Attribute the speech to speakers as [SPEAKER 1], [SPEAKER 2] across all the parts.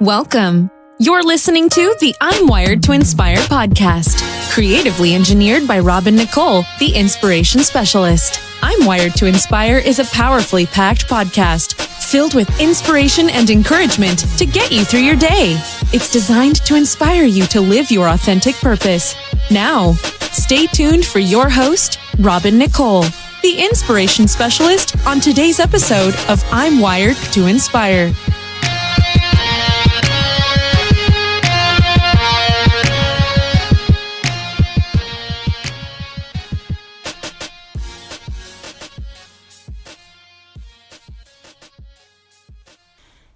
[SPEAKER 1] Welcome. You're listening to the I'm Wired to Inspire podcast, creatively engineered by Nicole, the inspiration specialist. I'm Wired to Inspire is a powerfully packed podcast filled with inspiration and encouragement to get you through your day. It's designed to inspire you to live your authentic purpose. Now, stay tuned for your host, Nicole, the inspiration specialist, on today's episode of I'm Wired to Inspire.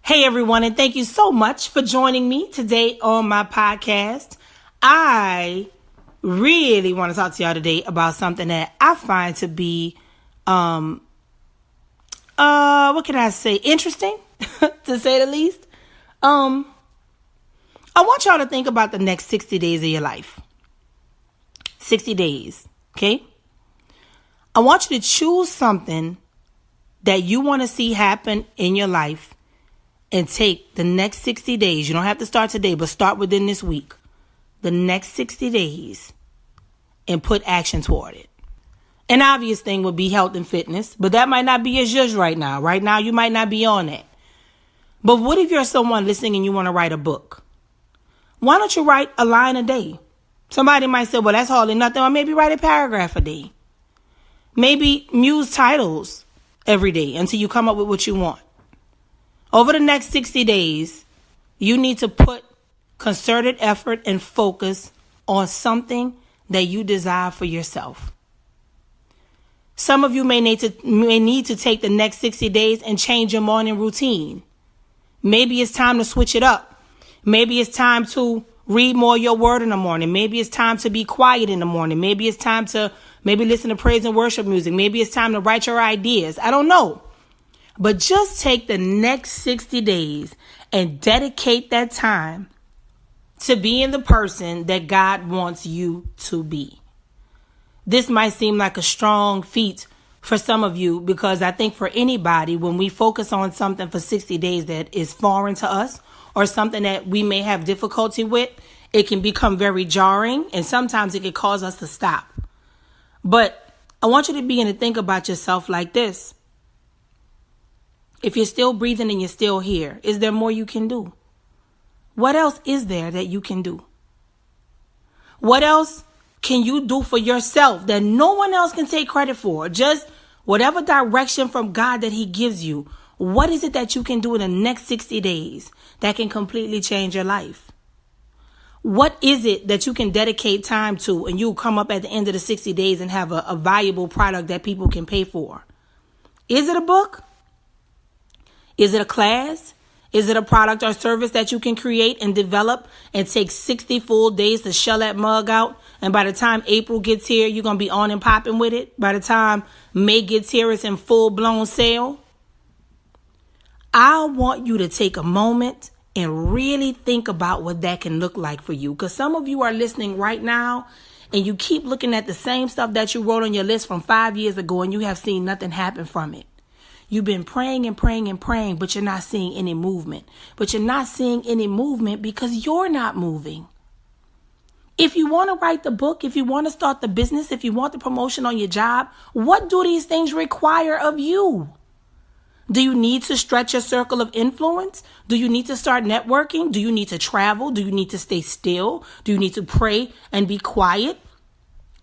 [SPEAKER 2] Hey everyone, and thank you so much for joining me today on my podcast. I really want to talk to y'all today about something that I find to be, what can I say, interesting, to say the least. I want y'all to think about the next 60 days of your life. 60 days, okay? I want you to choose something that you want to see happen in your life and take the next 60 days. You don't have to start today, but start within this week. The next 60 days and put action toward it. An obvious thing would be health and fitness, but that might not be as yours right now. Right now, you might not be on that. But what if you're someone listening and you want to write a book? Why don't you write a line a day? Somebody might say, well, that's hardly nothing. Or maybe write a paragraph a day. Maybe muse titles every day until you come up with what you want. Over the next 60 days, you need to put concerted effort and focus on something that you desire for yourself. Some of you may need to take the next 60 days and change your morning routine. Maybe it's time to switch it up. Maybe it's time to read more of your word in the morning. Maybe it's time to be quiet in the morning. Maybe it's time to listen to praise and worship music. Maybe it's time to write your ideas. I don't know. But just take the next 60 days and dedicate that time to being the person that God wants you to be. This might seem like a strong feat for some of you, because I think for anybody, when we focus on something for 60 days that is foreign to us or something that we may have difficulty with, it can become very jarring, and sometimes it can cause us to stop. But I want you to begin to think about yourself like this. If you're still breathing and you're still here, is there more you can do? What else is there that you can do? What else can you do for yourself that no one else can take credit for? Just whatever direction from God that He gives you. What is it that you can do in the next 60 days that can completely change your life? What is it that you can dedicate time to and you'll come up at the end of the 60 days and have a valuable product that people can pay for? Is it a book? Is it a class? Is it a product or service that you can create and develop and take 60 full days to shell that mug out? And by the time April gets here, you're going to be on and popping with it. By the time May gets here, it's in full-blown sale. I want you to take a moment and really think about what that can look like for you. Because some of you are listening right now and you keep looking at the same stuff that you wrote on your list from 5 years ago and you have seen nothing happen from it. You've been praying and praying and praying, but you're not seeing any movement. But you're not seeing any movement because you're not moving. If you want to write the book, if you want to start the business, if you want the promotion on your job, what do these things require of you? Do you need to stretch your circle of influence? Do you need to start networking? Do you need to travel? Do you need to stay still? Do you need to pray and be quiet?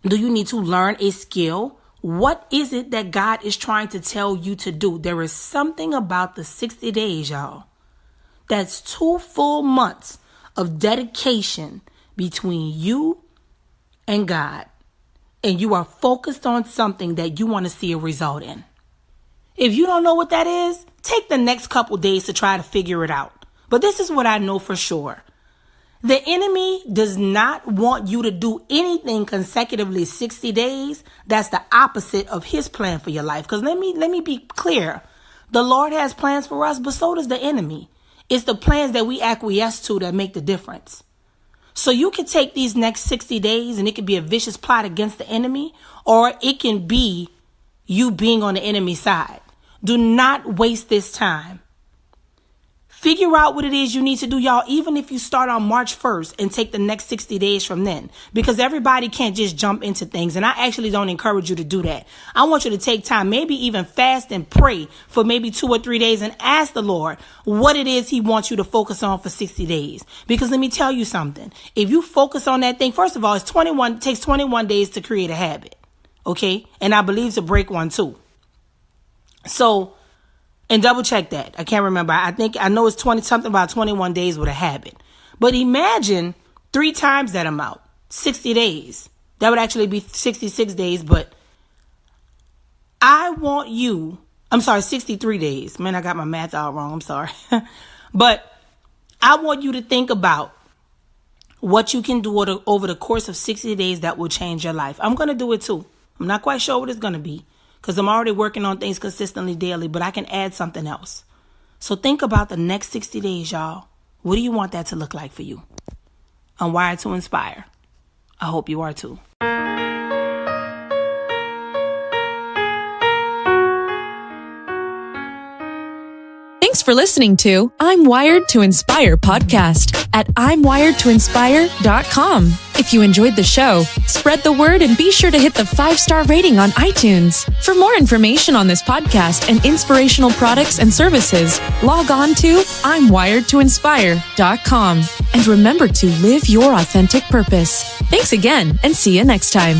[SPEAKER 2] Do you need to learn a skill? What is it that God is trying to tell you to do? There is something about the 60 days, y'all. That's 2 full months of dedication between you and God. And you are focused on something that you want to see a result in. If you don't know what that is, take the next couple days to try to figure it out. But this is what I know for sure. The enemy does not want you to do anything consecutively 60 days. That's the opposite of his plan for your life. Because let me be clear. The Lord has plans for us, but so does the enemy. It's the plans that we acquiesce to that make the difference. So you can take these next 60 days and it could be a vicious plot against the enemy, or it can be you being on the enemy's side. Do not waste this time. Figure out what it is you need to do, y'all, even if you start on March 1st and take the next 60 days from then, because everybody can't just jump into things. And I actually don't encourage you to do that. I want you to take time, maybe even fast and pray for maybe 2 or 3 days and ask the Lord what it is he wants you to focus on for 60 days. Because let me tell you something. If you focus on that thing, first of all, it takes 21 days to create a habit. Okay. And I believe to break one too. So, and double check that. I can't remember. I know it's 21 days with a habit. But imagine 3 times that amount, 60 days. That would actually be 66 days. But 63 days. Man, I got my math all wrong. I'm sorry. But I want you to think about what you can do over the course of 60 days that will change your life. I'm going to do it too. I'm not quite sure what it's going to be, because I'm already working on things consistently daily, but I can add something else. So think about the next 60 days, y'all. What do you want that to look like for you? I'm wired to inspire. I hope you are too.
[SPEAKER 1] Thanks for listening to I'm Wired to Inspire podcast at I'mWiredToInspire.com. If you enjoyed the show, spread the word and be sure to hit the 5-star rating on iTunes. For more information on this podcast and inspirational products and services, log on to I'mWiredToInspire.com. And remember to live your authentic purpose. Thanks again, and see you next time.